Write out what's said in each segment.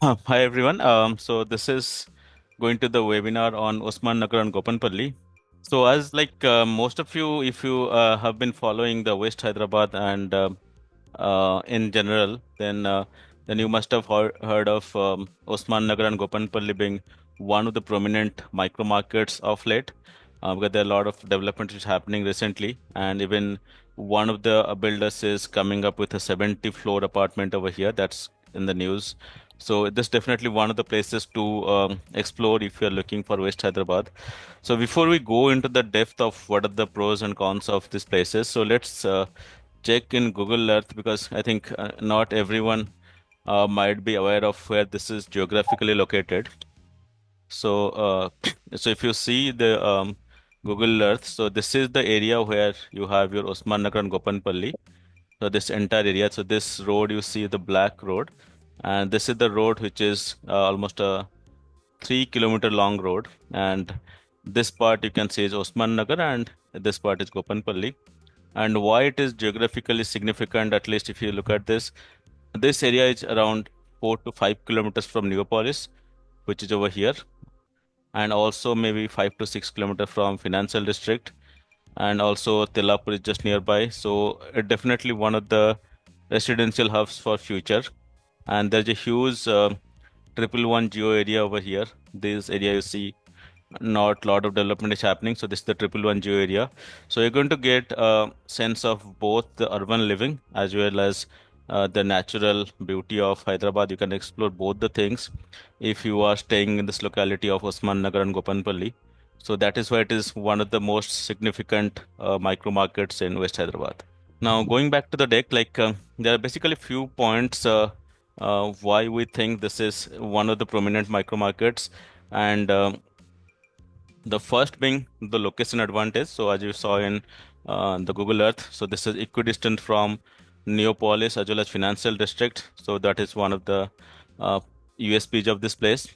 Hi everyone. So this is going to the webinar on Osman Nagar and Gopanpally. So as most of you, if you have been following the West Hyderabad and in general, then you must have heard of Osman Nagar and Gopanpally being one of the prominent micro markets of late. Because there are a lot of development which is happening recently, and even one of the builders is coming up with a 70-floor apartment over here. That's in the news. So this is definitely one of the places to explore if you're looking for West Hyderabad. So before we go into the depth of what are the pros and cons of these places, so let's check in Google Earth because I think not everyone might be aware of where this is geographically located. So, so if you see the Google Earth, so this is the area where you have your Osman Nagar and Gopanpally. So this entire area, so this road you see the black road, and this is the road which is almost a 3 kilometer long road, and this part you can see is Osman Nagar, and this part is Gopanpally. And why it is geographically significant, at least if you look at this area is around 4 to 5 kilometers from Neopolis, which is over here, and also maybe 5 to 6 kilometers from Financial District, and also Tillapur is just nearby. So it definitely one of the residential hubs for future. And there's a huge 111 geo area over here. This area you see not lot of development is happening. So this is the 111 geo area. So you're going to get a sense of both the urban living as well as the natural beauty of Hyderabad. You can explore both the things if you are staying in this locality of Osman Nagar and Gopanpally. So that is why it is one of the most significant micro markets in West Hyderabad. Now, going back to the deck, there are basically few points why we think this is one of the prominent micro markets, and the first being the location advantage. So, as you saw in the Google Earth, so this is equidistant from Neopolis as well as Financial District. So that is one of the uh, USPs of this place.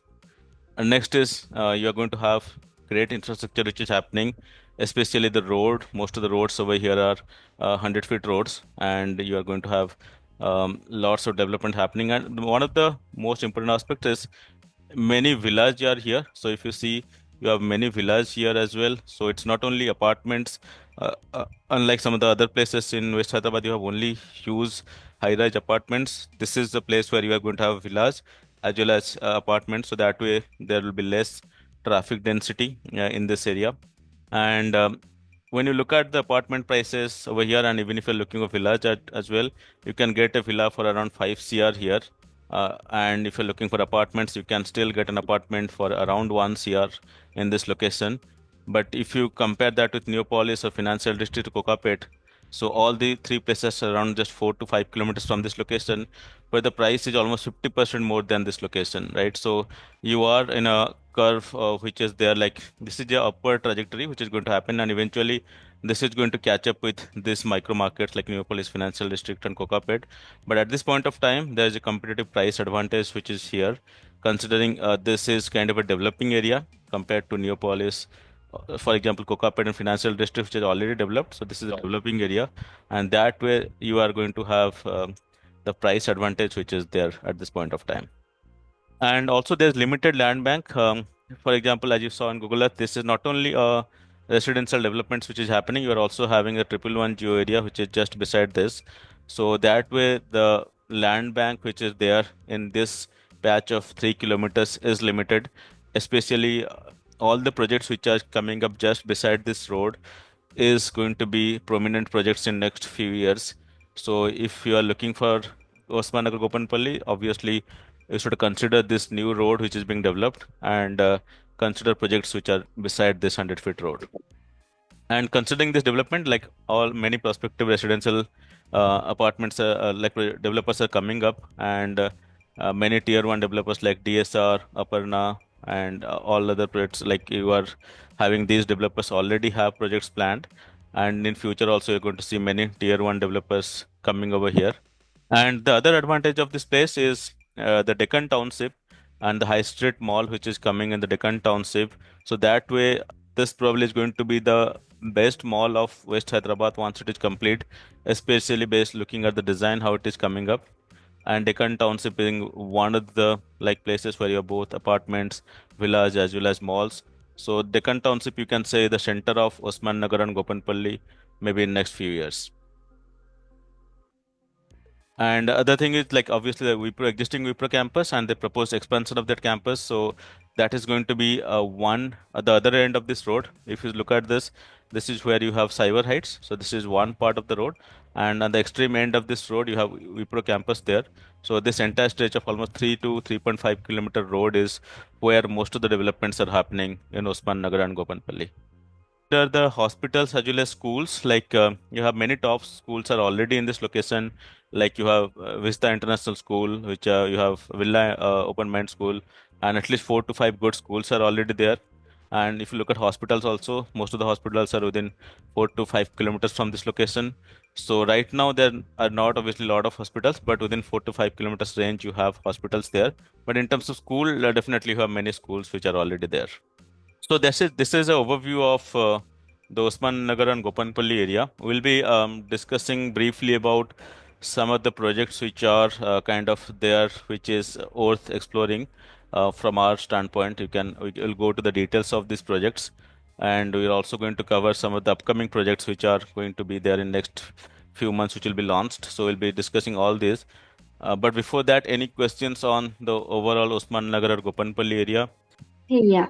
And next is you are going to have great infrastructure which is happening, especially the road. Most of the roads over here are 100 feet roads, and you are going to have lots of development happening. And one of the most important aspects is many villas are here. So if you see, you have many villas here as well. So it's not only apartments. Unlike some of the other places in West Hyderabad, you have only huge high-rise apartments. This is the place where you are going to have villas as well as apartments. So that way there will be less traffic density in this area. And when you look at the apartment prices over here, and even if you're looking for villas as well, you can get a villa for around 5 CR here. And if you're looking for apartments, you can still get an apartment for around 1 CR in this location. But if you compare that with Neopolis or Financial District or Kokapet, so all the three places are around just 4 to 5 kilometers from this location, where the price is almost 50% more than this location, right? So you are in a curve which is there, like this is the upward trajectory which is going to happen, and eventually this is going to catch up with these micro markets like Neopolis, Financial District, and Kokapet. But at this point of time, there is a competitive price advantage which is here, considering this is kind of a developing area compared to Neopolis. For example, Kokapet and Financial District, which is already developed. So this is a developing area, and that way you are going to have the price advantage which is there at this point of time. And also, there's limited land bank. For example, as you saw in Google Earth, this is not only residential developments which is happening. You are also having a 111 geo area which is just beside this. So that way, the land bank which is there in this patch of 3 kilometers is limited. Especially all the projects which are coming up just beside this road is going to be prominent projects in next few years. So if you are looking for Osman Nagar Gopanpalli, obviously you should consider this new road which is being developed, and consider projects which are beside this 100-feet road. And considering this development, like all many prospective residential apartments, developers are coming up, and many tier one developers like DSR, Aparna, and all other projects like you are having, these developers already have projects planned, and in future also you're going to see many tier one developers coming over here. And the other advantage of this place is the Deccan Township and the High Street Mall, which is coming in the Deccan Township. So that way, this probably is going to be the best mall of West Hyderabad once it is complete, especially based looking at the design, how it is coming up. and Deccan Township being one of the like places where you have both apartments, villas as well as malls. So Deccan Township, you can say the center of Osman Nagar and Gopanpally, maybe in next few years. And other thing is like obviously the Wipro existing Wipro campus and the proposed expansion of that campus. So that is going to be one at the other end of this road. If you look at this, this is where you have Cyber Heights. So this is one part of the road, and on the extreme end of this road you have Wipro campus there. So this entire stretch of almost 3 to 3.5 kilometer road is where most of the developments are happening in Osman Nagar and Gopanpally. Are the hospitals as well as schools. Like you have many top schools are already in this location. Like you have Vista International School, which you have Villa Open Mind School, and at least 4 to 5 good schools are already there. And if you look at hospitals also, most of the hospitals are within 4 to 5 kilometers from this location. So right now there are not obviously a lot of hospitals, but within 4 to 5 kilometers range you have hospitals there. But in terms of school, definitely you have many schools which are already there. So this is an overview of the Osman Nagar and Gopanpally area. We'll be discussing briefly about some of the projects which are kind of there, which is worth exploring from our standpoint. We'll go to the details of these projects, and we're also going to cover some of the upcoming projects which are going to be there in next few months, which will be launched. So we'll be discussing all these. But before that, any questions on the overall Osman Nagar or Gopanpally area? Hey, yeah.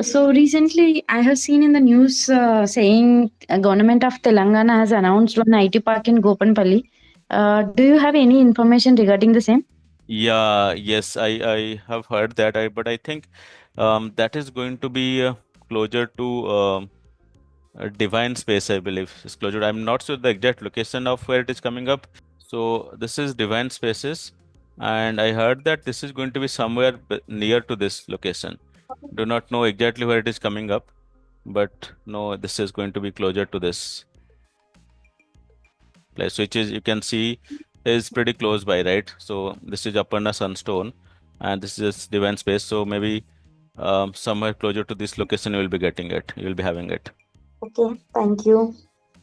So recently, I have seen in the news saying government of Telangana has announced one IT park in Gopanpalli. Do you have any information regarding the same? Yeah, yes, I have heard that. But I think that is going to be closer to a Divine Space, I believe. It's closer. I'm not sure the exact location of where it is coming up. So this is Divine Spaces, and I heard that this is going to be somewhere near to this location. Do not know exactly where it is coming up, but no, this is going to be closer to this place, which is you can see is pretty close by, right? So this is Aparna Sunstone, and this is Divine Space. So maybe somewhere closer to this location you will be getting it. You will be having it. Okay, thank you.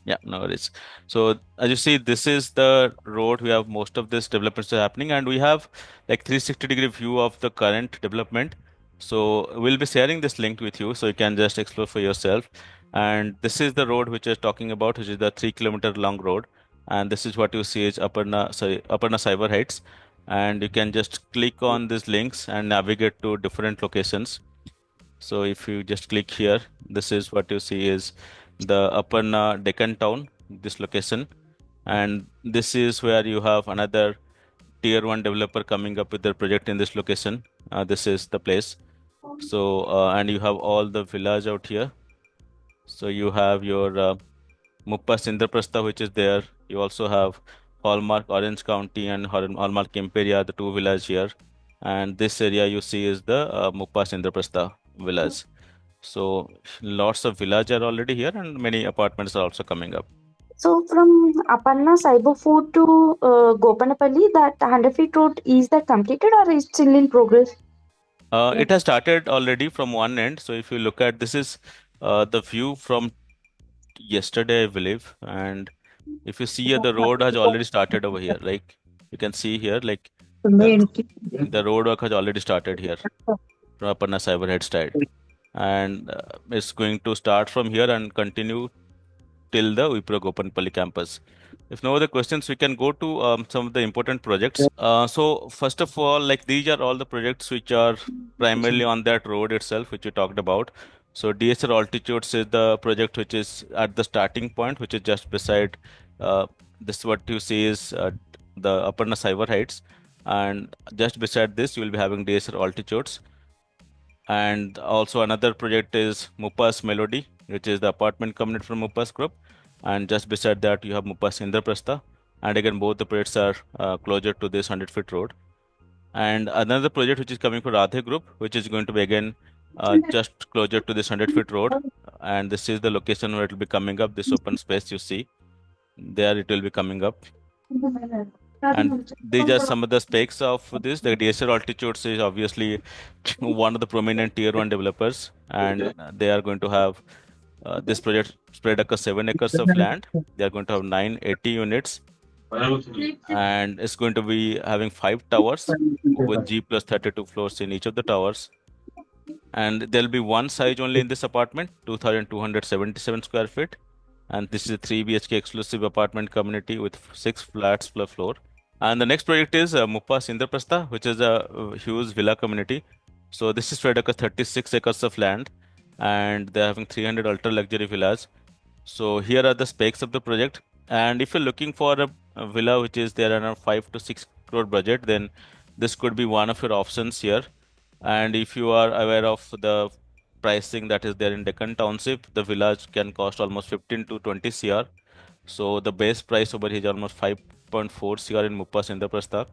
Yeah, no worries. So as you see, this is the road. We have most of this developments are happening, and we have like 360-degree view of the current development. So we'll be sharing this link with you, so you can just explore for yourself. And this is the road which is talking about, which is the 3 kilometer long road. And this is what you see is Aparna Cyber Heights. And you can just click on these links and navigate to different locations. So if you just click here, this is what you see is the Aparna Deccan town, this location. And this is where you have another tier one developer coming up with their project in this location. This is the place. So, and you have all the villas out here. So you have your Muppas Indraprastha, which is there. You also have Hallmark Orange County and Hallmark Imperia, the two villas here. And this area you see is the Muppas Indraprastha villas. So lots of villas are already here, and many apartments are also coming up. So from Aparna Cyber Food to Gopanapalli, that 100 feet road, is that completed or is still in progress? It has started already from one end. So if you look at this is the view from yesterday, I believe. And if you see here, the road has already started over here. Like you can see here, like the the road work has already started here from Aparna Cyberhead side, and it's going to start from here and continue till the Wipro Gopanpalli campus. If no other questions, we can go to some of the important projects. So first of all, like these are all the projects which are primarily on that road itself, which we talked about. So DSR Altitudes is the project which is at the starting point, which is just beside this. What you see is the Aparna Cyber Heights, and just beside this, you will be having DSR Altitudes. And also another project is Mupas Melody, which is the apartment community from Mupas Group. And just beside that, you have Mupas Indraprastha. And again, both the projects are closer to this 100-foot road. And another project which is coming from Radhe Group, which is going to be again just closer to this 100-foot road. And this is the location where it will be coming up, this open space you see. There it will be coming up. And these are some of the specs of this. The DSR Altitudes is obviously one of the prominent tier one developers, and they are going to have this project spread across 7 acres of land. They are going to have 980 units, and it's going to be having 5 towers with G plus 32 floors in each of the towers. And there'll be one size only in this apartment, 2,277 square feet. And this is a 3 BHK exclusive apartment community with 6 flats per floor. And the next project is Muppas Indraprastha, which is a huge villa community. So this is spread across 36 acres of land, and they're having 300 ultra luxury villas. So here are the specs of the project. And if you're looking for a villa which is there around 5 to 6 crore budget, then this could be one of your options here. And if you are aware of the pricing that is there in Deccan Township, the villas can cost almost 15 to 20 CR. So the base price over here is almost 5.4 CR in Muppas Indraprastha.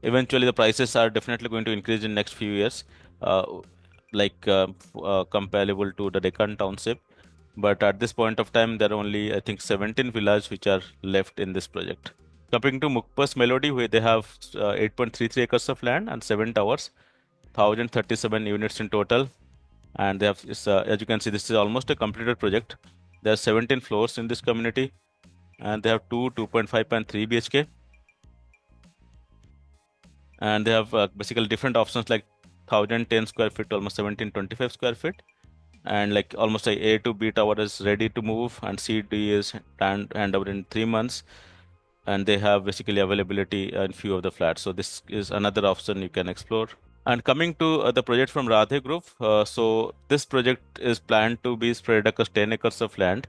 Eventually, the prices are definitely going to increase in next few years, uh, comparable to the Deccan Township. But at this point of time, there are only, I think, 17 villas which are left in this project. Coming to Mukpas Melody, where they have 8.33 acres of land and 7 towers, 1,037 units in total. And they have, as you can see, this is almost a completed project. There are 17 floors in this community, and they have 2.5 and 3 BHK. And they have basically different options like 1,010 square feet to almost 1,725 square feet. And like almost like A to B tower is ready to move, and C D is hand over in 3 months. And they have basically availability in few of the flats. So this is another option you can explore. And coming to the project from Radhe Group, so this project is planned to be spread across 10 acres of land,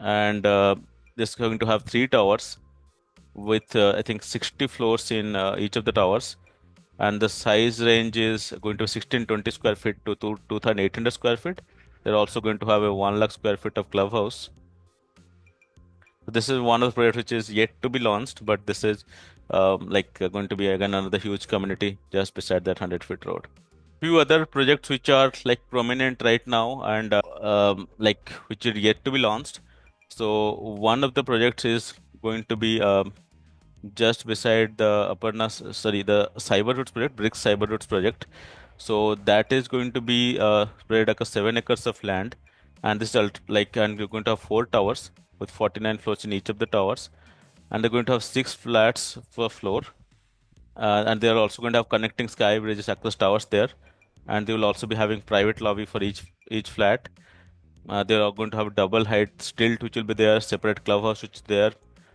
and this is going to have 3 towers with I think 60 floors in each of the towers, and the size range is going to 1,620 square feet to 2,800 square feet. They're also going to have a 1 lakh square feet of clubhouse. So this is one of the projects which is yet to be launched, but this is going to be again another huge community just beside that 100-foot road. Few other projects which are like prominent right now and which are yet to be launched. So one of the projects is going to be just beside the the Cyber Roots project, Bricks Cyber Roots project. So that is going to be spread across 7 acres of land, and and you're going to have 4 towers with 49 floors in each of the towers, and they're going to have 6 flats per floor, and they're also going to have connecting sky bridges across towers there, and they will also be having private lobby for each flat. They are going to have double height stilt which will be there, separate clubhouse which is there,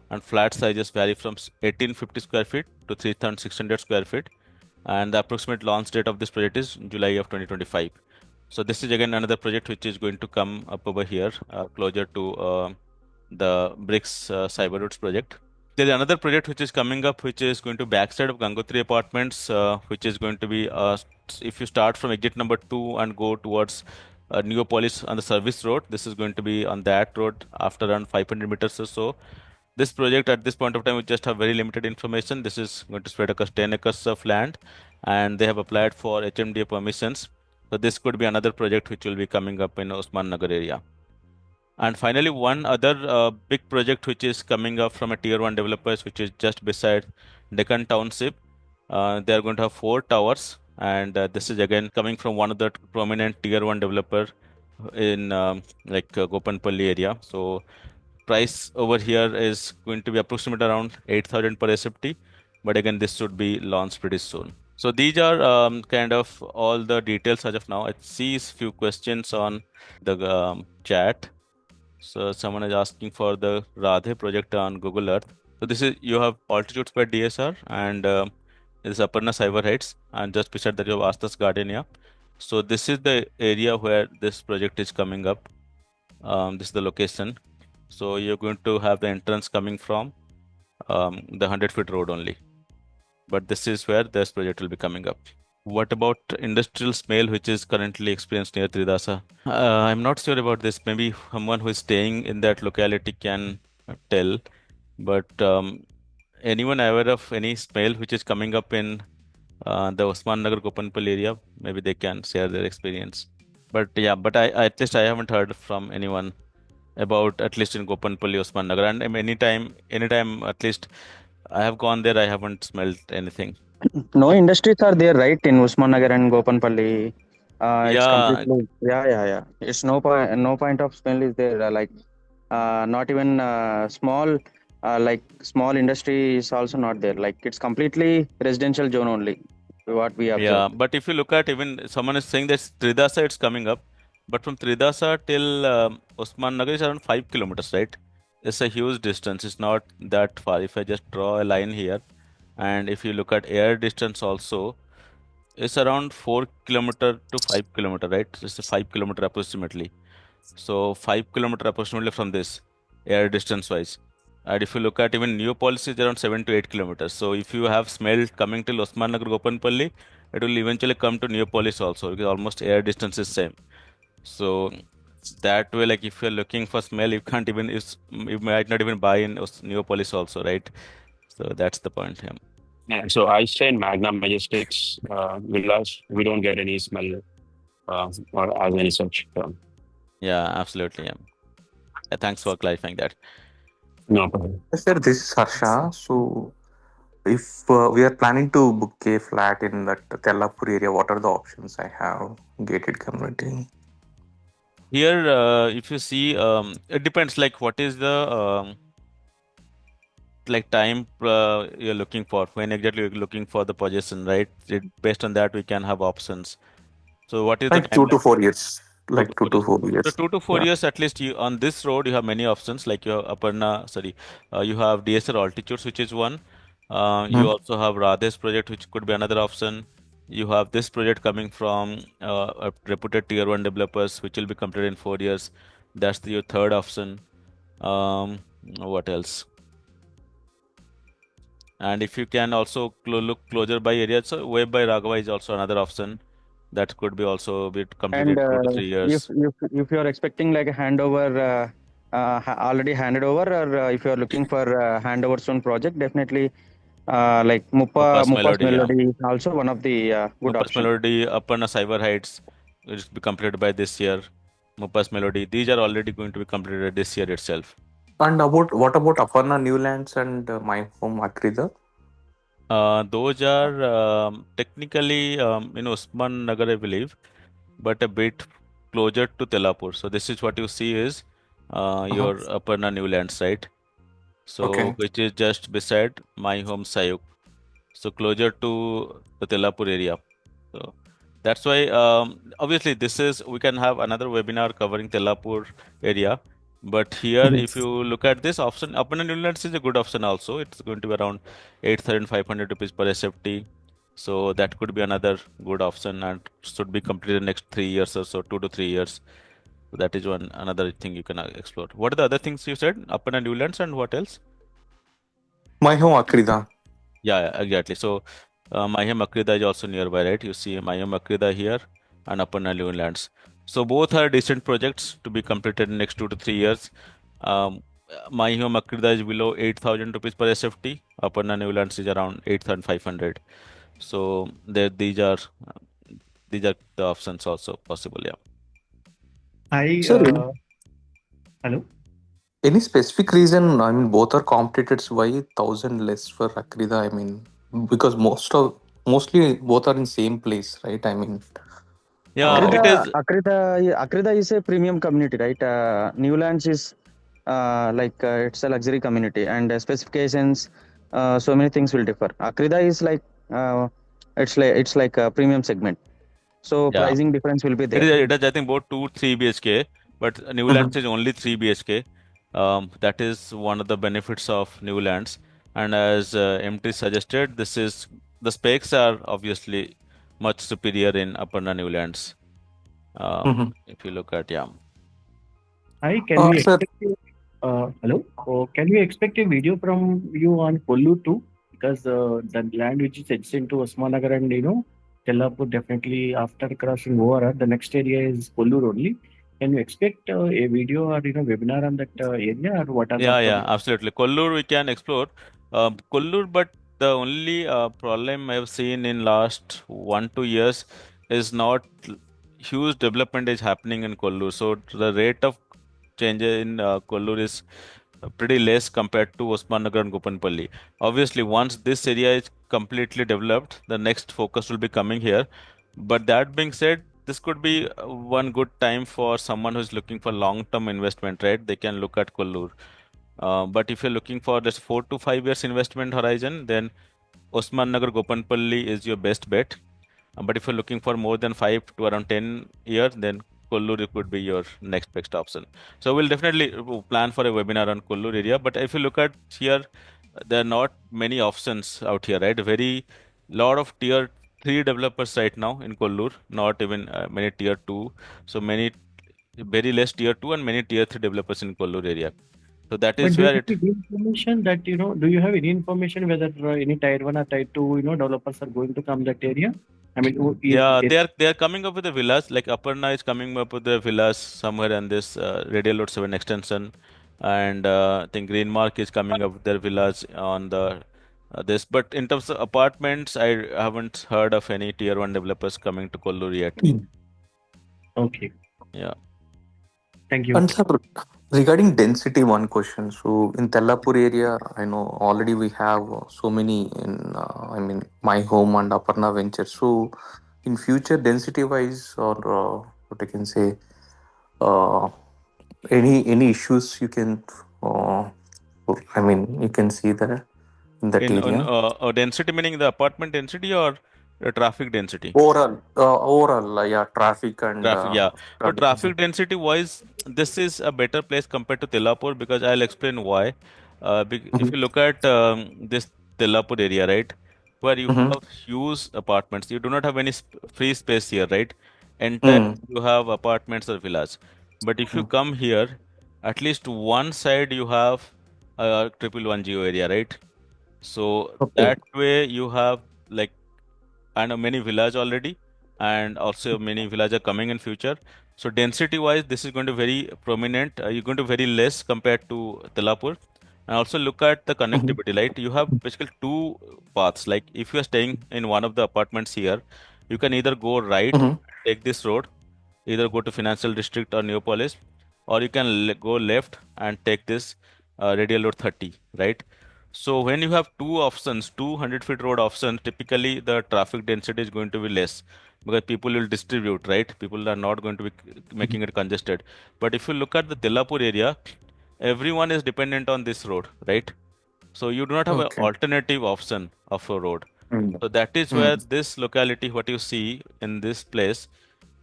and flat sizes vary from 1,850 square feet to 3,600 square feet. And the approximate launch date of this project is July of 2025. So this is again another project which is going to come up over here, closer to the Bricks Cyber Roots project. There is another project which is coming up, which is going to backside of Gangotri Apartments, which is going to be if you start from exit number 2 and go towards Neopolis on the service road, this is going to be on that road after around 500 meters or so. This project at this point of time, we just have very limited information. This is going to spread across 10 acres of land, and they have applied for HMDA permissions. So this could be another project which will be coming up in Osman Nagar area. And finally, one other big project which is coming up from a tier 1 developers, which is just beside Deccan Township. They are going to have 4 towers, and this is again coming from one of the prominent tier 1 developer in Gopanpally area. So price over here is going to be approximately around 8,000 per SFT, but again this should be launched pretty soon. So these are kind of all the details as of now. I see few questions on the chat. So someone is asking for the Radhe project on Google Earth. So this is, you have altitude spread DSR, and this is Aparna Cyber Heights, and just beside that you have Astas Gardenia. So this is the area where this project is coming up. This is the location. So you're going to have the entrance coming from the 100-foot road only. But this is where this project will be coming up. What about industrial smell, which is currently experienced near Tridasa? I'm not sure about this. Maybe someone who is staying in that locality can tell. But anyone aware of any smell which is coming up in the Osman Nagar Gopanpally area? Maybe they can share their experience. But yeah, but at least I haven't heard from anyone about, at least in Gopanpally, Osman Nagar. And anytime, at least I have gone there, I haven't smelled anything. No industries are there, right, in Usman Nagar and Gopanpally. It's Yeah, completely, yeah. It's no point of smell is there. Not even small. like small industry is also not there. Like it's completely residential zone only. What we Yeah, observed. but if you look at, even someone is saying that Tridasa it's coming up, but from Tridasa till Osman Nagar is around 5 kilometers, right? It's a huge distance. It's not that far. If I just draw a line here, and if you look at air distance also, it's around 4 kilometer to 5 kilometer, right? It's a 5 kilometer approximately. So 5 kilometer approximately from this air distance wise. And if you look at even Neopolis is around 7 to 8 kilometers. So if you have smell coming till Osman Nagar Gopanpalli, it will eventually come to Neopolis also because almost air distance is same. So that way, like if you're looking for smell, you can't even you might not even buy in Neopolis also, right? So that's the point. Yeah. Yeah, so I stay in Magna Majestics villas. We don't get any smell or as any such. Yeah, absolutely. Yeah. Thanks for clarifying that. No problem. Sir, this is Harsha. So, if we are planning to book a flat in that Tellapur area, what are the options I have? Gated community. Here, if you see, it depends. Like, what is the like time you're looking for? When exactly you're looking for the possession, right? Based on that, we can have options. So, what is the Like 2 to 4 years. Two to Like two four to years. four So years. 2 to 4 years at least you on this road you have many options like you have Aparna, sorry, you have DSR Altitudes which is one. You Yeah. also have Radhesh project which could be another option. You have this project coming from a reputed tier one developers which will be completed in 4 years. That's your third option. What else? And if you can also look closer by area, so Web by Raghava is also another option that could be also be completed And in 2 to 3 if years. if you are expecting like a handover, already handed over, or if you are looking for handover soon project, definitely like Mupas Mupa's Melody, yeah. Melody is also one of the good Mupas option. Melody, Aparna Cyber Heights will be completed by this year. Mupas Melody, these are already going to be completed this year itself. And about what about Aparna Newlands and my home Akrida? Those are technically in Usman Nagar, I believe, but a bit closer to Telapur. So this is what you see is Uh-huh. your Aparna Newlands, right? So Okay. which is just beside my home Sayuk. So closer to the Telapur area. So that's why obviously this is we can have another webinar covering Tellapur area. But here, Mhm. if you look at this option, Upper Newlands is a good option also. It's going to be around 8,500 rupees per SFT. So that could be another good option and should be completed next 3 years or so, 2 to 3 years. So that is one another thing you can explore. What are the other things you said? Upper Newlands and what else? My home Akrida. Yeah, exactly. So Mayhem Akrida is also nearby, right? You see Mayhem Akrida here and Upper Nile lands. So both are decent projects to be completed in next 2 to 3 years. Mayhem Akrida is below 8,000 rupees per SFT. Upper Nile lands is around 8,500. So there, these are the options also possible. Yeah. I Sir, hello. any specific reason? I mean, both are competited. So why 1,000 less for Akrida? I mean, because mostly both are in same place, right? I mean, Yeah, uh, it is. Akrida is a premium community, right? Newlands is like it's a luxury community, and specifications, so many things will differ. Akrida is like it's like a premium segment, so Yeah. pricing difference will be It there. is, it is, I think, about 2, 3 BHK, but Newlands mhm. is only 3 BHK. That is one of the benefits of Newlands. And as MT suggested, this is the specs are obviously much superior in Aparna Newlands. Mhm. If you look at, yeah. Hi, can we Sir, expect hello? Can we expect a video from you on Kollu too? Because the land which is adjacent to Osman Nagar and Tellapur, definitely after crossing over, the next area is Kollur only. Can you expect a video or webinar on that area, or what are the Yeah, yeah, projects? absolutely. Kollur we can explore. Kollur, but the only problem I've seen in last 1 2 years is not huge development is happening in Kollur. So the rate of change in Kollur is pretty less compared to Osman Nagar and Gopanpalli. Obviously, once this area is completely developed, the next focus will be coming here. But that being said, this could be one good time for someone who's looking for long-term investment, right? They can look at Kollur. But if you're looking for this 4 to 5 years investment horizon, then Osman Nagar Gopanpalli is your best bet. But if you're looking for more than 5 to around 10 years, then Kollur could be your next best option. So we'll definitely plan for a webinar on Kollur area. But if you look at here, there are not many options out here, right? Very lot of tier 3 developers right now in Kollur, not even many tier 2. So many, very less tier 2 and many tier 3 developers in Kollur area. So that But is do you where have it. any information that, do you have any information whether any tier 1 or tier 2, developers are going to come that area? I mean, Yeah, they are coming up with the villas. Like Aparna is coming up with the villas somewhere in this Radial Road 7 extension, and I think Greenmark is coming up with their villas on the this. But in terms of apartments, I haven't heard of any tier 1 developers coming to Kollur yet. Okay, Yeah. thank you. And sir, regarding density, one question. So in Tellapur area, I know already we have so many in, I mean, my home and Aparna Venture. So in future, density wise, or what I can say, uh, any issues you can, uh, I mean, you can see there in that In on area. density meaning the apartment density or traffic density? Overall, yeah, traffic and Traffic, yeah. So traffic. traffic density wise, this is a better place compared to Tellapur because I'll explain why. If Mhm, you look at this Tellapur area, right, where you mhm, have huge apartments, you do not have any free space here, right? Entire mm, you have apartments or villas. But if you mm. come here, at least one side you have a 111 geo area, right? So Okay. that way you have like and many villas already, and also many villas are coming in future. So density wise, this is going to very prominent. You're going to very less compared to Tellapur. And also look at the Mhm, connectivity, right? You have basically two paths. Like if you are staying in one of the apartments here, you can either go right, mhm, take this road, either go to Financial District or Neopolis, or you can go left and take this Radial Road 30, right? So when you have two options, 200 feet road options, typically the traffic density is going to be less because people will distribute, right? People are not going to be making it congested. But if you look at the Tellapur area, everyone is dependent on this road, right? So you do not have an okay. alternative option of a road. Mm, So that is where mm, this locality, what you see in this place,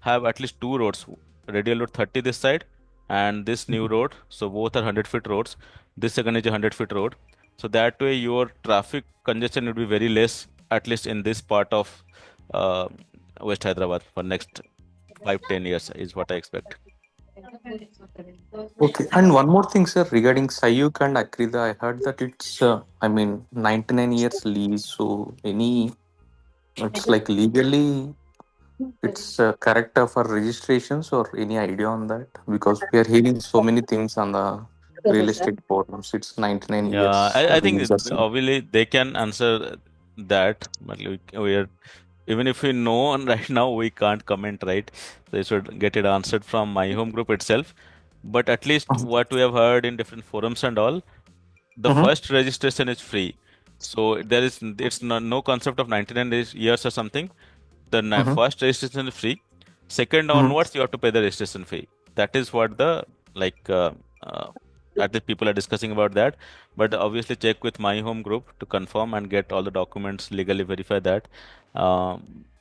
have at least two roads, radial road 30 this side and this new road. So both are 100-foot roads. This second is a 100-foot road. So that way your traffic congestion will be very less, at least in this part of uh, West Hyderabad for next 5-10 years is what I expect. okay. And one more thing, sir, regarding Sayuk and Akrida, I heard that it's, I mean, 99 years lease. So it's like legally, it's correct for registrations or any idea on that? Because we are hearing so many things on the real estate forums. It's 99 Yeah, years I think lease or something. obviously they can answer that, but we are even if we know and right now we can't comment, right? They should get it answered from my home group itself. But at least what we have heard in different forums and all, the Mm-hmm. first registration is free. So there is it's no concept of 99 years or something. The Mm-hmm. first registration is free. Second Mm-hmm. onwards, you have to pay the registration fee. That is what the like uh, at the people are discussing about that. But obviously, check with my home group to confirm and get all the documents legally verify that.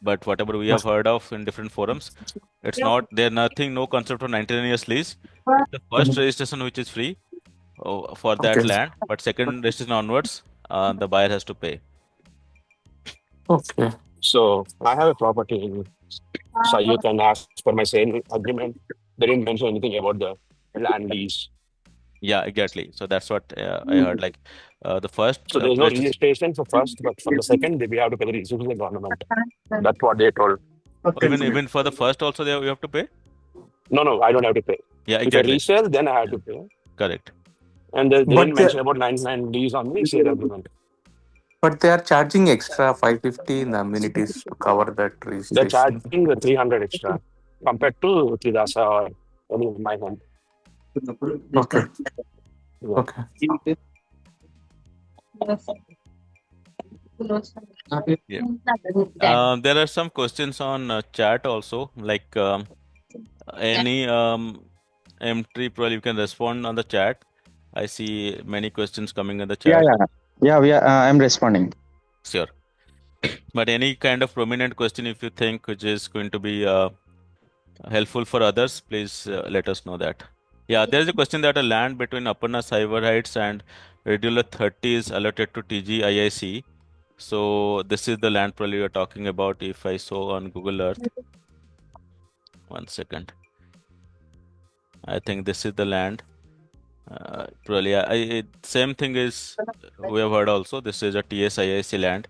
But whatever we have heard of in different forums, it's not there. Nothing, no concept of 99 years lease. It's the first Mm-hmm. registration which is free for Okay. that land. But second registration onwards, the buyer has to pay. Okay. So I have a property in Sayuk, and as per my sale agreement, they didn't mention anything about the land lease. Yeah, exactly. So that's what I heard. Like the first So there's no registration. registration for first, but for the second, we have to pay the registration to the government. That's what they told. Or even for the first also you have to pay. No, no, I don't have to pay. Yeah, If I exactly. resell, then I have Yeah, to pay. correct. And they didn't But they mention about 99 lease on the sale agreement. but they are charging extra 550 in the amenities to cover that They're registration. charging the 300 extra compared to Tridasa or any of my home. Okay. Yeah. Okay. Yeah. There are some questions on chat also. Like any M3 probably you can respond on the chat. I see many questions coming in the Yeah, chat. I'm responding. Sure. But any kind of prominent question, if you think which is going to be helpful for others, please let us know that. Yeah, there is a question that a land between Aparna Cyber Heights and Regular 30 is allotted to TGIIC. So this is the land probably you're talking about if I saw on Google Earth. One second. I think this is the land. Probably, same thing is we have heard also. This is a TSIIC land.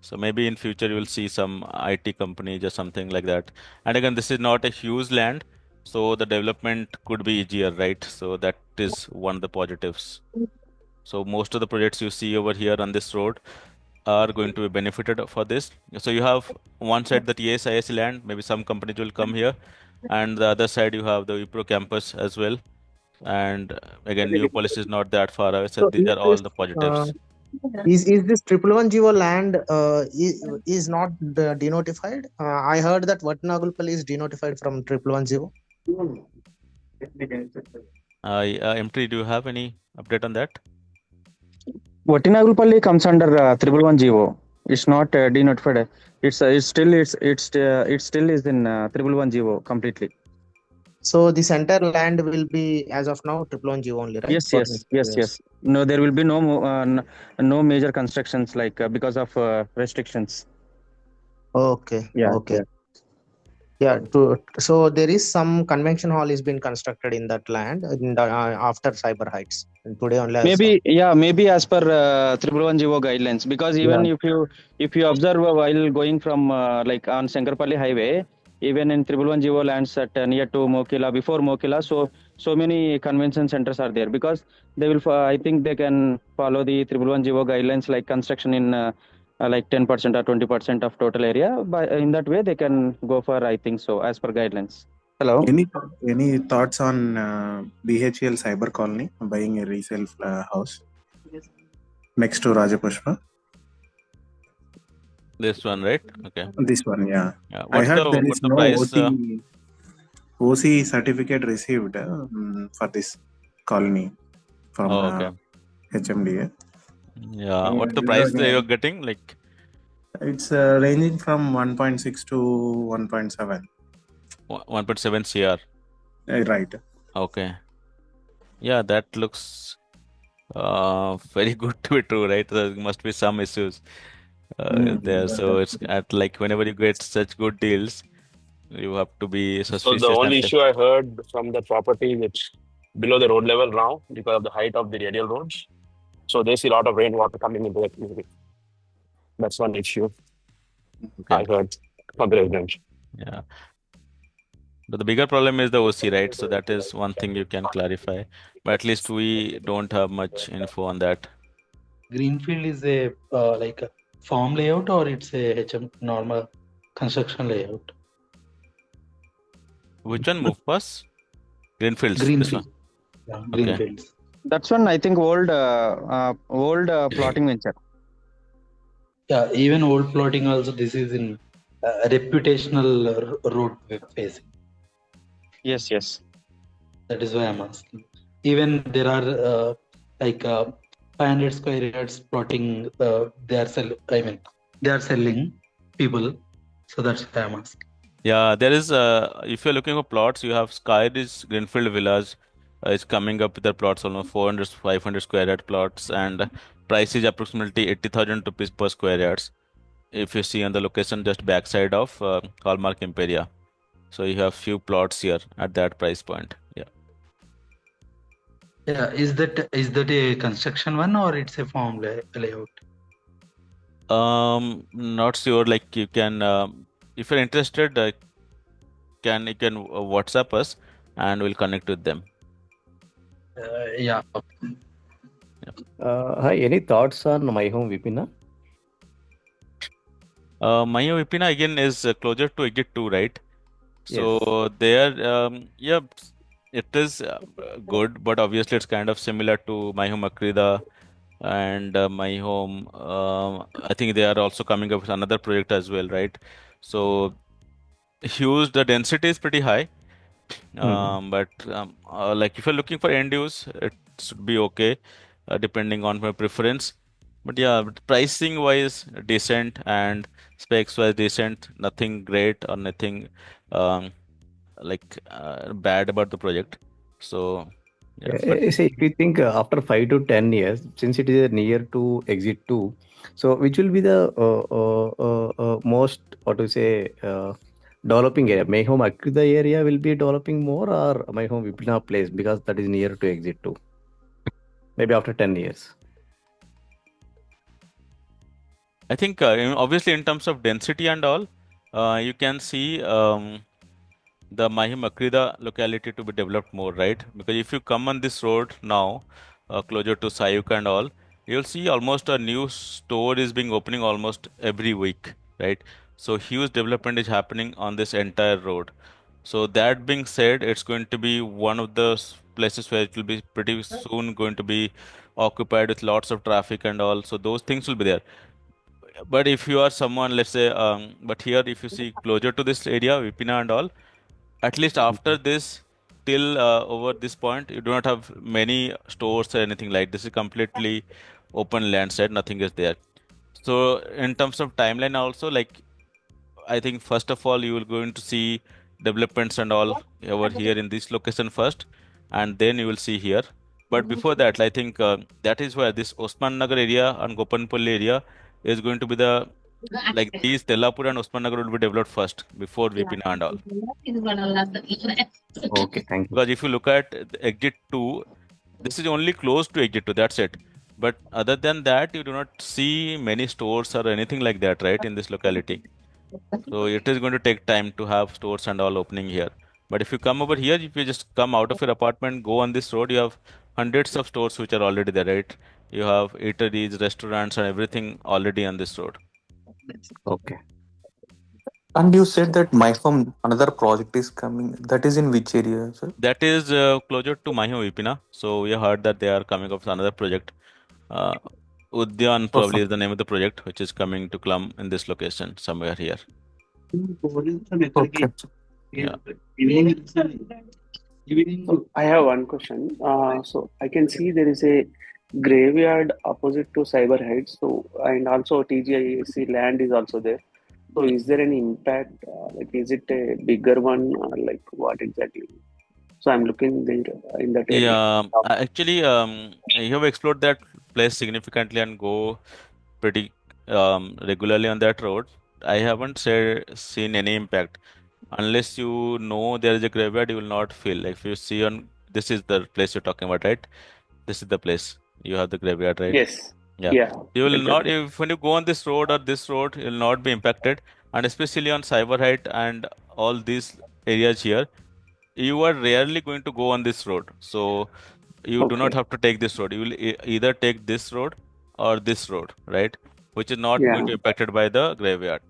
So maybe in future you will see some IT companies or something like that. And again, this is not a huge land, so the development could be easier, right? So that is one of the positives. So most of the projects you see over here on this road are going to be benefited for this. So you have one side the TSIIC land, maybe some companies will come here, and the other side you have the Wipro campus as well. And again, new policy is not that far away. So So these are all the positives. is this 111 land is not denotified? I heard that Vatnagulpally is denotified from 111. MT, do you have any update on that? Vattinagulpalli comes under 111 It's not denotified. It's still it still is in 111 completely. So this entire land will be as of now 111 only, right? Yes, yes, yes, yes. No, there will be no major constructions like because of restrictions. Okay, Yeah, okay. Yeah, so there is some convention hall is been constructed in that land after Cyber Heights. And today only I saw. Maybe as per 111 guidelines, because even Yeah. if you observe while going from like on Sankarpalli highway, even in 111 lands at near to Mokila, before Mokila, so many convention centers are there, because they will I think they can follow the 111 guidelines, like construction in like 10% or 20% of total area. By in that way they can go for, I think so, as per guidelines. Hello. Any thoughts on BHL Cyber Colony buying a resale house next to Rajapushpa? This one, right? Okay. This one, yeah. Yeah. I heard there What's is the no price? OC certificate received for this colony from okay. HMDA. Yeah. What's the price that you're getting? Like it's ranging from 1.6 to 1.7. 1.7 CR. Right. Okay. Yeah, that looks very good to be true, right? There must be some issues there. So it's at like whenever you get such good deals, you have to be So the suspicious. only issue I heard from the property, it's below the road level now because of the height of the radial roads. So they see a lot of rainwater coming into the community. That's one issue I heard from the residents. Yeah. But the bigger problem is the OC, right? So that is one thing you can clarify. But at least we don't have much info on that. Greenfield is a like a farm layout, or it's a HM normal construction layout? Which one move pass? Greenfields. This one. Greenfield. Yeah, Greenfields. That's one, I think, old plotting venture. Yeah, even old plotting also. This is in reputational road facing. Yes, yes. That is why I'm asking. Even there are like 500 square yards plotting. They are selling people. So that's why I'm asking. Yeah, there is if you're looking for plots, you have Skyridge Greenfield Villas is coming up with their plots, almost 400, 500 square yard plots, and price is approximately 80,000 rupees per square yards. If you see on the location just backside of Hallmark Imperia. So you have few plots here at that price point. Yeah. Yeah, is that a construction one or it's a farm layout? Not sure. Like you can, if you're interested, you can WhatsApp us and we'll connect with them. Yeah. Hi, any thoughts on My Home Vipina? My Home Vipina again is closer to Exit 2, right? So there, yeah, it is good, but obviously it's kind of similar to My Home Akrida and My Home. I think they are also coming up with another project as well, right? So huge, the density is pretty high. But like if you're looking for end use, should be okay, depending on my preference. But yeah, pricing wise decent and specs wise decent. Nothing great or nothing um, bad about the project. So yeah, but Say, if you think after 5 to 10 years, since it is near to exit 2, so which will be the most, what to say, developing area? My home Akrida area will be developing more, or my home Vipina place, because that is near to exit 2, maybe after 10 years. I think obviously in terms of density and all, you can see the Mahim Akrida locality to be developed more, right? Because if you come on this road now, closer to Sayuk and all, you'll see almost a new store is being opening almost every week, right? So huge development is happening on this entire road. So that being said, it's going to be one of the places where it will be pretty soon going to be occupied with lots of traffic and all. So those things will be there. But if you are someone, let's say, but here if you see closer to this area, Vipina and all, at least after this, till over this point, you do not have many stores or anything like this. Is completely open land side, nothing is there. So in terms of timeline also, like I think first of all you will going to see developments and all over here in this location first, and then you will see here. But before that, I think that is where this Osman Nagar area and Gopanpalli area is going to be the like these Tellapur and Osman Nagar will be developed first before Vipina and all. Okay, thank you. Because if you look at the exit 2, this is only close to exit 2, that's it. But other than that, you do not see many stores or anything like that, right, in this locality. So it is going to take time to have stores and all opening here. But if you come over here, if you just come out of your apartment, go on this road, you have hundreds of stores which are already there, right? You have eateries, restaurants, and everything already on this road. Okay. And you said that my home, another project is coming. That is in which area, sir? That is closer to Mahim Vipina. So we heard that they are coming up with another project. Uh, Udyan Oh, probably is the name of the project, which is coming to Klum in this location somewhere here. okay. Yeah. So I have one question. So I can see there is a graveyard opposite to Cyber Heights. So and also TGIAC land is also there. So is there any impact? Like is it a bigger one or like what exactly? So I'm looking there in that area. Yeah, actually, you have explored that place significantly and go pretty regularly on that road. I haven't seen any impact. Unless you know there is a graveyard, you will not feel. Like if you see on this is the place you're talking about, right? This is the place. You have the graveyard, right? Yes. Yeah. Yeah. You will not, Exactly. if when you go on this road or this road, you will not be impacted. And especially on Cyber Height and all these areas here, you are rarely going to go on this road. So you do not Okay. have to take this road. You will either take this road or this road, right? Which is not going Yeah. to be impacted by the graveyard.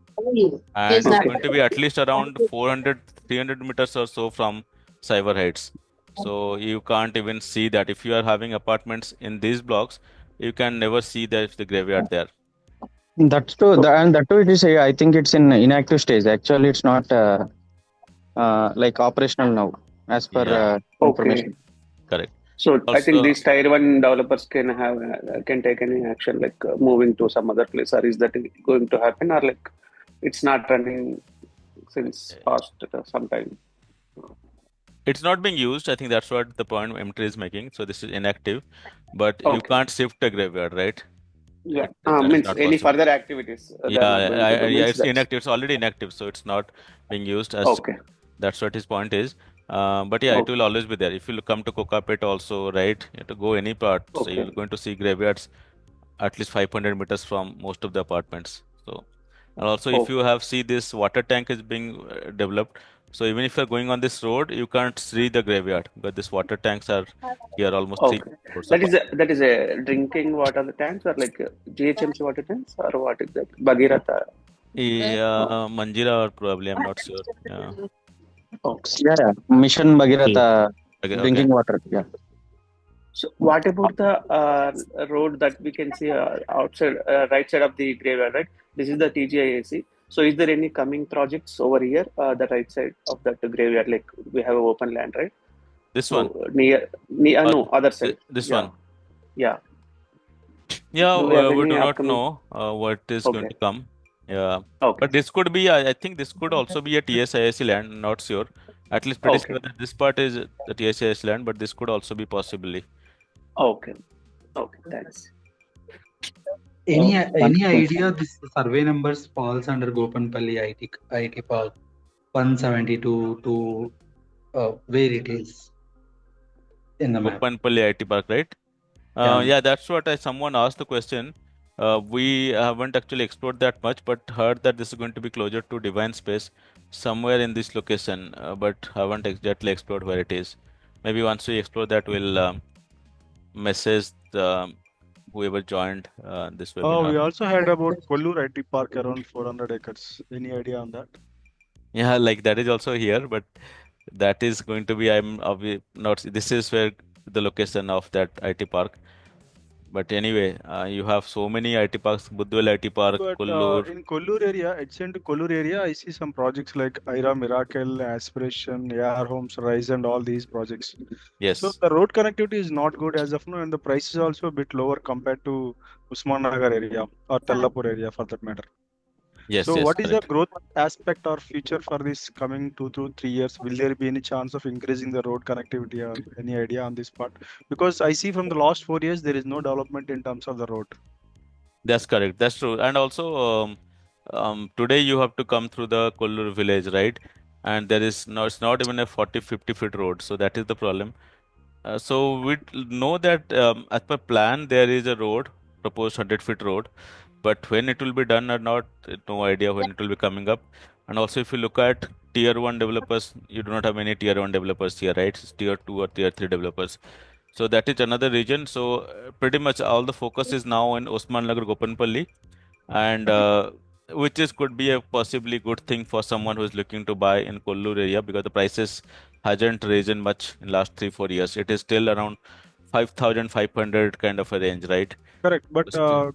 And it's Okay. going to be at least around 400, 300 meters or so from Cyber Heights. So you can't even see that. If you are having apartments in these blocks, you can never see the graveyard there. That's true. And that too, it is. I think it's in inactive stage. Actually, it's not like operational now, as per Yeah, Okay. information. correct. So I think Also, these tier one developers can take any action like moving to some other place, or is that going to happen, or like it's not running since past some time? it's not being used. I think that's what the point MT is making. So this is inactive, but you Okay. can't shift a graveyard, right? Yeah. That's Means not any possible. further activities they are not going to do. Yeah, Means it's that's inactive. It's already inactive, so it's not being used as. okay. That's what his point is. But yeah, it will Okay. always be there. If you come to Kokapet also, right? You have to go any part, so Okay. you're going to see graveyards at least 500 meters from most of the apartments. So, and also if Oh, you have see this water tank is being developed, so even if you're going on this road, you can't see the graveyard, but these water tanks are here almost three okay. roads That apart. is a drinking water the tanks or like GHMC water tanks or what is that? Bhagirath. Yeah, Manjira or probably I'm not sure. Yeah. Okay. Yeah. Mission Bhagirath Okay. Okay. drinking water. Yeah. So what about the road that we can see outside, right side of the graveyard, right? This is the TGIAC. So is there any coming projects over here, the right side of that graveyard? Like we have open land, right? This one. So near no other side. This Yeah, one. yeah. Yeah, Do we have we any do not upcoming? know what is going Okay, to come. Yeah, okay, but this could be. I think this could also be a TSIC land. Not sure. At least pretty okay, sure that this part is the TSIC land, but this could also be possibly. okay, okay. Thanks. Any One idea this survey numbers falls under Gopanpalli IT Park 172 to where it is in the map? Gopanpally IT Park, right? Yeah. Yeah, that's what someone asked the question. We haven't actually explored that much, but heard that this is going to be closer to Divine Space, somewhere in this location, but haven't exactly explored where it is. Maybe once we explore that, we'll message whoever joined this We webinar. also heard about Kollur IT Park around 400 acres. Any idea on that? Yeah, like that is also here, but that is going to be not. This is where the location of that IT park. But anyway, you have so many IT parks, Budwell IT Park, But Kollur. in Kollur area, adjacent to Kollur area, I see some projects like IRA Miracle, Aspiration, AR Homes, Rise, and all these projects. Yes. So the road connectivity is not good as of now, and the price is also a bit lower compared to Usman Nagar area or Tellapur area for that matter. Yes, So yes, what is the correct. growth aspect or future for this coming 2 to 3 years? Will there be any chance of increasing the road connectivity or any idea on this part? Because I see from the last 4 years, there is no development in terms of the road. That's correct. That's true. And also, today you have to come through the Kollur village, right? And there is no, it's not even a 40, 50 feet road. So that is the problem. So we know that as per plan, there is a road, proposed 100-foot road. But when it will be done or not, no idea when it will be coming up. And also, if you look at tier 1 developers, you do not have any tier 1 developers here, right? It's tier 2 or tier 3 developers. So that is another region. So pretty much all the focus is now in Osman Nagar Gopanpalli, and which is could be a possibly good thing for someone who is looking to buy in Kollur area, because the prices hasn't risen much in last 3-4 years. It is still around 5,500 kind of a range, right? Correct. But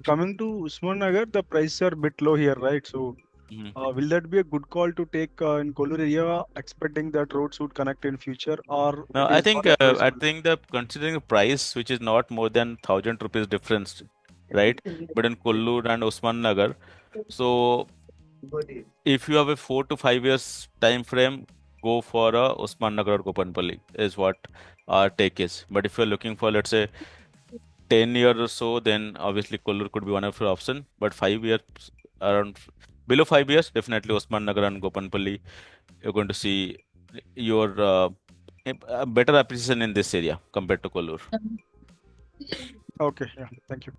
coming to Usman Nagar, the prices are a bit low here, right? So will that be a good call to take in Kollur area, expecting that roads would connect in future, or No, it I is think not I advisable? think the considering the price, which is not more than 1,000 rupees difference, right? But in Kollur and Osman Nagar, so if you have a 4 to 5 years time frame, go for a Osman Nagar or Gopanpally is what our take is. But if you're looking for, let's say, 10 years or so, then obviously Kollur could be one of your option. But 5 years, around below 5 years, definitely Osman Nagar and Gopanpally, you're going to see your a better appreciation in this area compared to Kollur. Okay, yeah, thank you.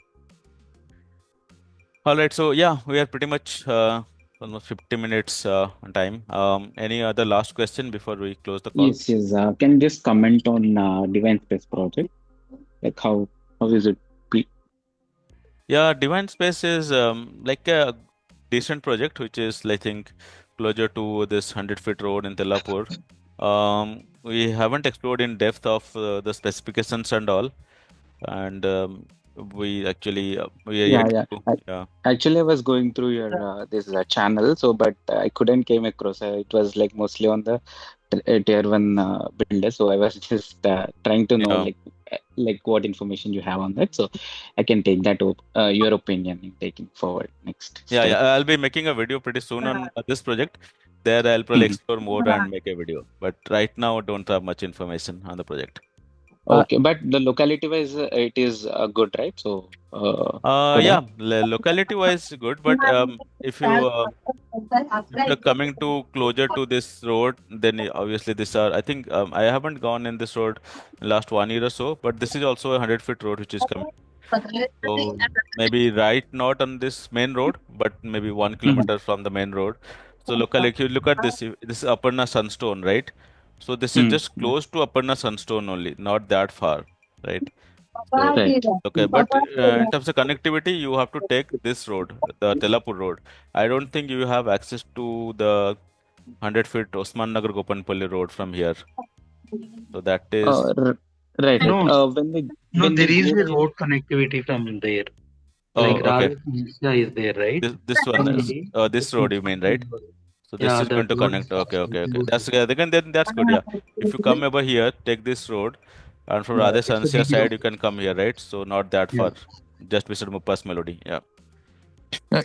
All right, so yeah, we are pretty much almost 50 minutes on time. Any other last question before we close the call? Yes, yes. Can you just comment on Divine Space project? Like how is it? Yeah, Divine Space is like a decent project, which is I think closer to this 100-foot road in Tellapur. We haven't explored in depth of the specifications and all, and we actually we are Yeah, yet yeah. to yeah. Actually, I was going through your this channel, so but I couldn't came across. It was like mostly on the tier one builder. So I was just trying to know Yeah. like what information you have on that, so I can take that your opinion in taking forward next Yeah, step. yeah. I'll be making a video pretty soon on this project. There I'll probably explore more and make a video. But right now, don't have much information on the project. Okay, but the locality wise, it is good, right? So Yeah, locality wise good, but if you're coming to closer to this road, then obviously this are I think I haven't gone in this road in last 1 year or so, but this is also a 100-foot road which is coming. So maybe right not on this main road, but maybe 1 kilometer from the main road. So locally, if you look at this, this is Aparna Sunstone, right? So this is just close to Aparna Sunstone only, not that far, right? So, okay, but in terms of connectivity, you have to take this road, the Tellapur road. I don't think you have access to the 100-foot Osman Nagar Gopanpally road from here. So that is right. No, when there we is go a there, road connectivity from there. oh Like okay. Rajasthan is there, right? This one is From this road you mean, right? So this Yeah, is going that to road connect. is Okay, okay, okay. good. Then that's good. Yeah. If you come over here, take this road, and from Yeah, Radhe it's a Sansia DD road. side, you can come here, right? So not that Yeah. far, just beside Muppas Melody. Yeah.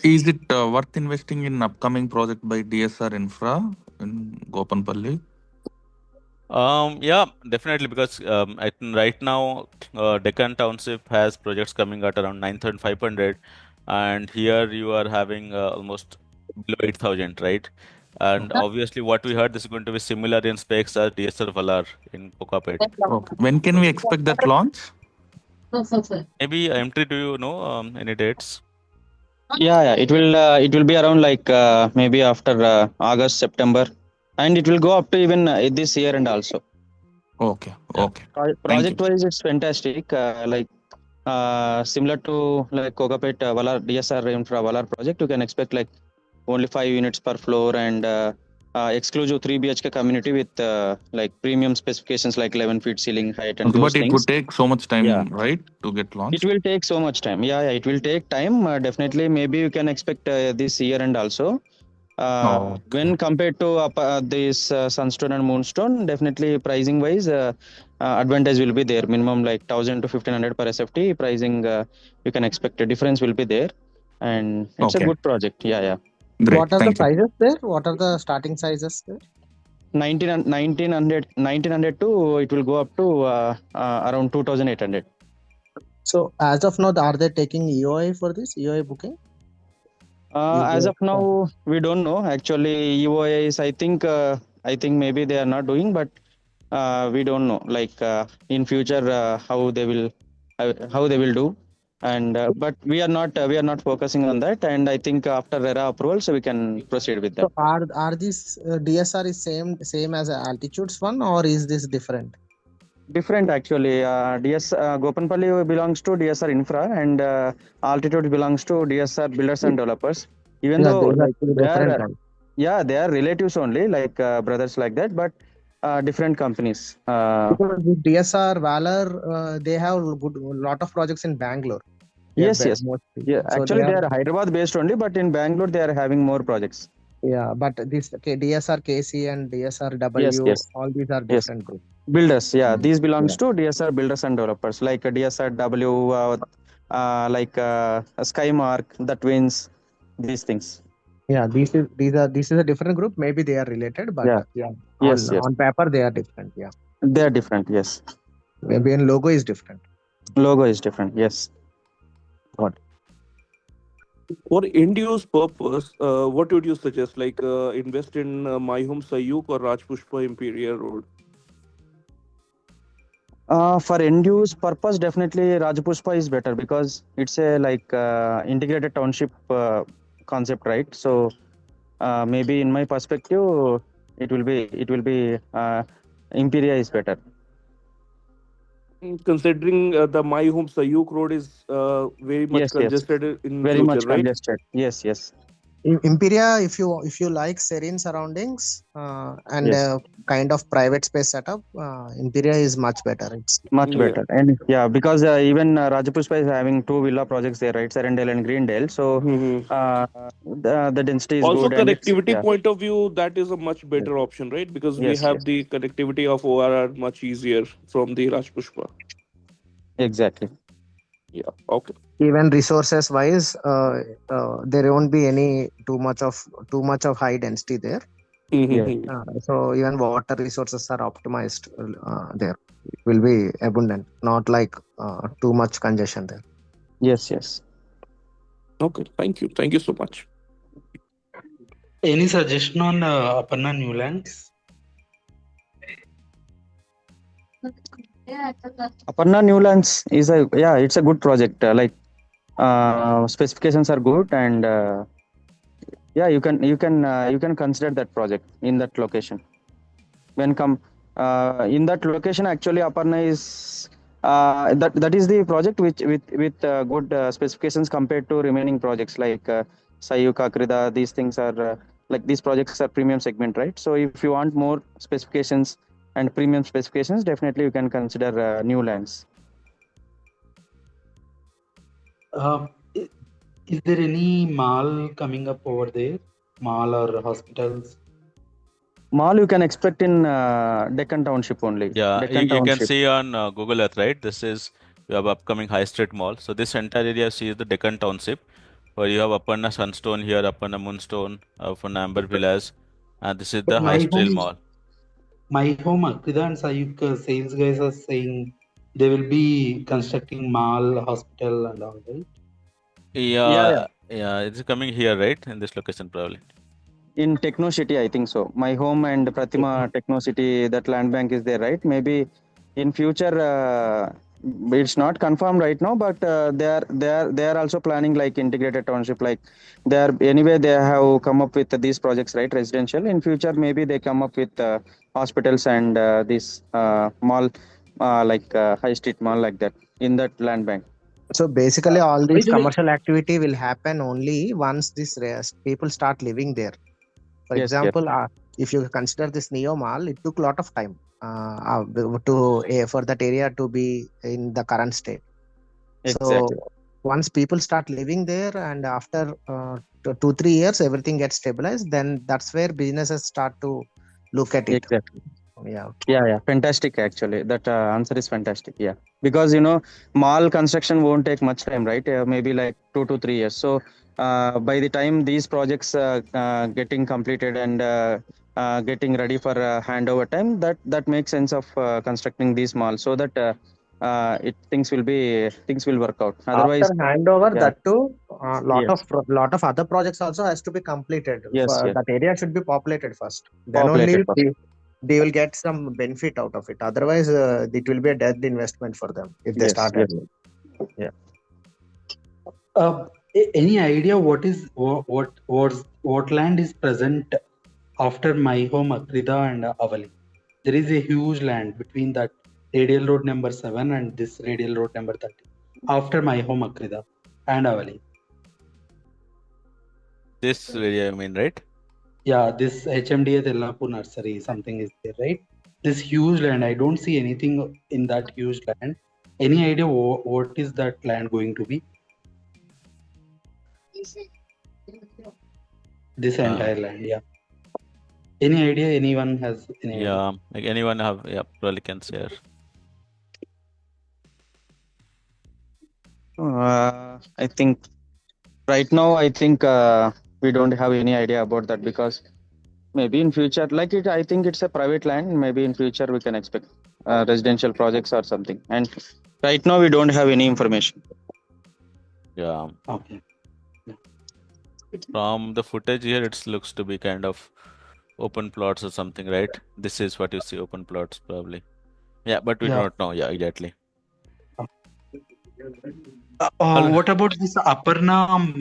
Is it worth investing in upcoming project by DSR Infra in Gopanpalli? Yeah, definitely because I think right now Deccan Township has projects coming at around 9,500, and here you are having almost below 8,000, right? And obviously, what we heard, this is going to be similar in specs as DSR Valar in Kokapet. Okay. When can we expect that launch? Maybe entry, do you know any dates? Yeah, it will be around like maybe after August, September, and it will go up to even this year and also. Okay, Yeah. okay. Thank you. Project wise, it's fantastic. Like similar to like Kokapet Valar DSR Infra Valar project, you can expect like only 5 units per floor and exclusive 3 BHK community with like premium specifications like 11 feet ceiling height and Okay, those but it would things. take so much time, Yeah, right, to get it launched? will take so much time. Yeah, it will take time. Definitely, maybe you can expect this year and also. Okay. When compared to this Sunstone and Moonstone, definitely pricing wise, advantage will be there. Minimum like 1,000 to 1,500 per SFT pricing. You can expect a difference will be there, and it's a Okay. good project. Yeah, yeah. Great. What are the Thank you. sizes there? What are the starting sizes there? 1900 to it will go up to around 2,800. So as of now, are they taking EOI for this EOI booking? As EOI. of now, we don't know. Actually, EOIs, I think maybe they are not doing, but we don't know. Like in future, how they will do, and but we are not focusing on that. And I think after RERA approval, so we can proceed with that. So are these DSR is same as a altitudes one, or is this different? Different actually. DS Gopanpalli belongs to DSR Infra, and Altitude belongs to DSR Builders and Developers. Even Yeah, though these are like two they different are, types. yeah, they are relatives only, like brothers like that, but different companies. Because with DSR Valor, they have good lot of projects in Bangalore. Yes, yes, Mostly. yeah. So Actually, they are Hyderabad based only, but in Bangalore they are having more projects. yeah, but this DSR KC and DSR Yes, W, yes, all these are yes. different groups. Builders, yeah, these belongs Yeah. to DSR Builders and Developers, like DSR W, like Skymark, the Twins, these things. Yeah, this is a different group. Maybe they are related, but Yeah, yeah, yes, yes, on paper they are different. Yeah, they are different. Yes, maybe in logo is different. logo is different. Yes. What? For end use purpose, what would you suggest? Like invest in My Home Sayuk or Rajpushpa Imperial Road? For end use purpose, definitely Rajpushpa is better because it's a like integrated township concept, right? So maybe in my perspective, it will be Imperia is better. Considering the My Home Sayuk Road is very much Yes, yes, congested in very future, much right? congested. Yes, yes, Imperia, if you like serene surroundings and yes, kind of private space setup, Imperia is much better. It's much Yeah. better. And yeah, because even Rajpushpa is having two villa projects there, right? Serendale and Greendale. So Mhm. the density is Also, good, and it's connectivity yeah, point of view, that is a much yes, better option, right? Because we yes, have yes, the connectivity of ORR much easier from the Rajpushpa. exactly. Yeah. Okay. even resources wise, there won't be any too much of high density there. Yes, Mhm. So even water resources are optimized there. It will be abundant, not like too much congestion there. yes, yes. Okay. Thank you. Thank you so much. Any suggestion on Aparna Newlands? Aparna Newlands is it's a good project. Like specifications are good, and yeah, you can consider that project in that location. When come in that location, actually Aparna is that is the project which with good specifications compared to remaining projects like Sayuk, Akrida. These things are like these projects are premium segment, right? So if you want more specifications and premium specifications, definitely you can consider Newlands. Uh, i- is there any mall coming up over there? mall or hospitals? Mall you can expect in Deccan Township only. Yeah, Deccan you can Township. see on Google Earth, right? This is you have upcoming High Street Mall. So this entire area see is the Deccan Township, where you have Aparna Sunstone here, Aparna Moonstone, from Amber Villas, and this is But the High Street Mall. my home, Akrida and Sayuk sales guys are saying they will be constructing mall, hospital, and all, right? Yeah, it's coming here, right? In this location, probably. In Techno City, I think so. My home and Pratima Techno City, that land bank is there, right? Maybe in future, it's not confirmed right now, but they are also planning like integrated township. Like they are anyway, they have come up with these projects, right? Residential. In future, maybe they come up with hospitals and this mall, like high street mall, like that in that land bank. So basically, all By this the way, commercial activity will happen only once these people start living there. For Yes, yes, example, if you consider this Neo Mall, it took a lot of time for that area to be in the current state. exactly. So once people start living there, and after 2-3 years, everything gets stabilized, then that's where businesses start to look at it. Exactly. Yeah. Yeah, fantastic. Actually, that answer is fantastic. Yeah, because mall construction won't take much time, right? Maybe like 2 to 3 years. So, by the time these projects getting completed and getting ready for handover time, that makes sense of constructing these malls so that it things will work out. After Otherwise, handover, yeah, that too, yes, lot of other projects also has to be completed. yes, yes, That area should be populated first. Then populated only first. they will get some benefit out of it. Otherwise, it will be a dead investment for them if they Yes, start yes, early. yeah. any idea what land is present after my home, Akrida and Avali? There is a huge land between that radial road number 7 and this radial road number 30. After my home, Akrida and Avali. This area, I mean, right? Yeah, this HMDA Tellapur nursery, something is there, right? This huge land, I don't see anything in that huge land. Any idea what is that land going to be? This entire land, yeah. Any idea? Anyone has any idea? Yeah, like anyone have, yeah, probably can share. I think right now, I think we don't have any idea about that because maybe in future, like it, I think it's a private land. Maybe in future we can expect residential projects or something. And right now we don't have any information. Yeah. Okay. From the footage here, it looks to be kind of open plots or something, right? This is what you see, open plots probably. Yeah, but we do Yeah. not know. Yeah, exactly. What about this Aparna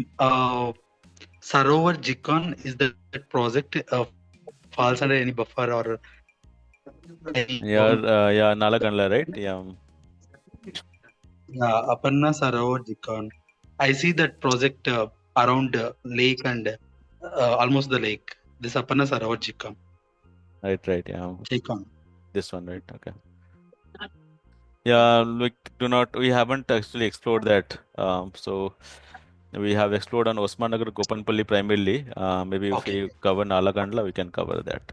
Sarovar Jikon? Is that project falls under any buffer or any? Yeah, Nalagandla, right? Yeah. Yeah, Aparna Sarovar Jikon. I see that project around lake and almost the lake. This Aparna Sarovar Jikon. Right, yeah. Jikon. This one, right? Okay. Yeah, we haven't actually explored that. So we have explored on Osman Nagar, Gopanpally primarily. Maybe if we cover Nalagandla, we can cover that.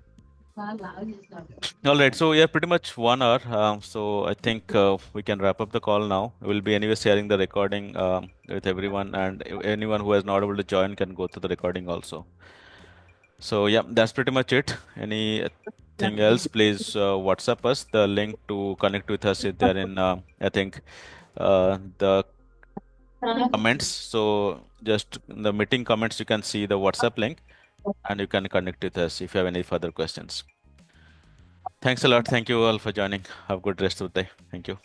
All right, so yeah, pretty much 1 hour. So I think we can wrap up the call now. We'll be anyway sharing the recording with everyone, and anyone who is not able to join can go to the recording also. So yeah, that's pretty much it. Anything else, please WhatsApp us. The link to connect with us is there in, I think, the comments. So just in the meeting comments, you can see the WhatsApp link and you can connect with us if you have any further questions. Thanks a lot. Thank you all for joining. Have a good rest of the day. Thank you.